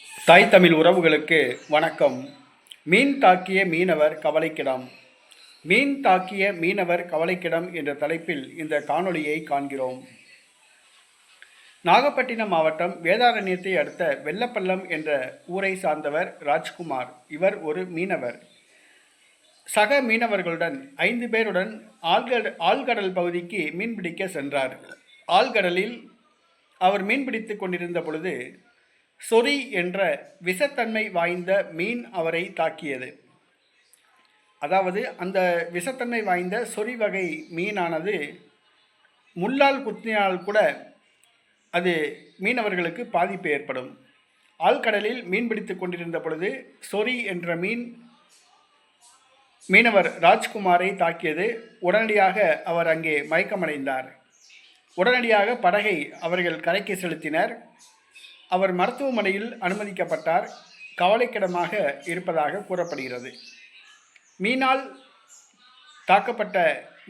தாய் தமிழ் உறவுகளுக்கு வணக்கம். மீன் தாக்கிய மீனவர் கவலைக்கிடம். மீன் தாக்கிய மீனவர் கவலைக்கிடம் என்ற தலைப்பில் இந்த காணொளியை காண்கிறோம். நாகப்பட்டினம் மாவட்டம் வேதாரண்யத்தை அடுத்த வெள்ளப்பள்ளம் என்ற ஊரை சார்ந்தவர் ராஜ்குமார். இவர் ஒரு மீனவர். சக மீனவர்களுடன் 5 பேருடன் ஆழ்கடல் பகுதிக்கு மீன்பிடிக்க சென்றார். ஆழ்கடலில் அவர் மீன்பிடித்துக் கொண்டிருந்த பொழுது சொறி என்ற விஷத்தன்மை வாய்ந்த மீன் அவரை தாக்கியது. அதாவது அந்த விஷத்தன்மை வாய்ந்த சொறி வகை மீனானது முள்ளால் குத்தினால் கூட அது மீனவர்களுக்கு பாதிப்பு ஏற்படும். ஆழ்கடலில் மீன்பிடித்துக் கொண்டிருந்த பொழுது சொறி என்ற மீனவர் ராஜ்குமாரை தாக்கியது. உடனடியாக அவர் அங்கே மயக்கமடைந்தார். உடனடியாக படகை அவர்கள் கரைக்கு செலுத்தினர். அவர் மருத்துவமனையில் அனுமதிக்கப்பட்டார். கவலைக்கிடமாக இருப்பதாக கூறப்படுகிறது. மீனால் தாக்கப்பட்ட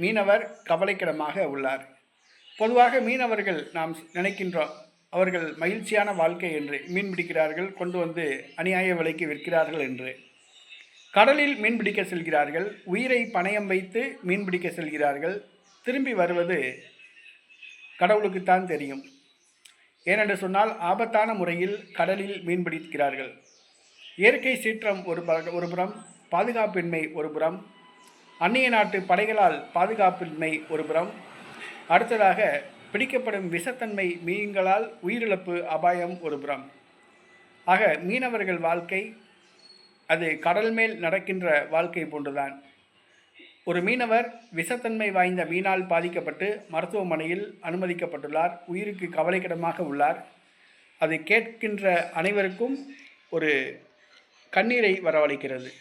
மீனவர் கவலைக்கிடமாக உள்ளார். பொதுவாக மீனவர்கள் நாம் நினைக்கின்றோம், அவர்கள் மகிழ்ச்சியான வாழ்க்கை என்று மீன்பிடிக்கிறார்கள், கொண்டு வந்து அநியாய விலைக்கு விற்கிறார்கள் என்று. கடலில் மீன்பிடிக்க செல்கிறார்கள், உயிரை பணயம் வைத்து மீன்பிடிக்க செல்கிறார்கள். திரும்பி வருவது கடவுளுக்குத்தான் தெரியும். ஏனென்று சொன்னால் ஆபத்தான முறையில் கடலில் மீன்பிடிக்கிறார்கள். இயற்கை சீற்றம் ஒரு புறம், பாதுகாப்பின்மை ஒரு புறம், அந்நிய நாட்டு படைகளால் பாதுகாப்பின்மை ஒரு புறம், அடுத்ததாக பிடிக்கப்படும் விஷத்தன்மை மீன்களால் உயிரிழப்பு அபாயம் ஒரு புறம். ஆக மீனவர்கள் வாழ்க்கை அது கடல் மேல் நடக்கின்ற வாழ்க்கை போன்றுதான். ஒரு மீனவர் விஷத்தன்மை வாய்ந்த மீனால் பாதிக்கப்பட்டு மருத்துவமனையில் அனுமதிக்கப்பட்டுள்ளார். உயிருக்கு கவலைக்கிடமாக உள்ளார். அதை கேட்கின்ற அனைவருக்கும் ஒரு கண்ணீரை வரவழைக்கிறது.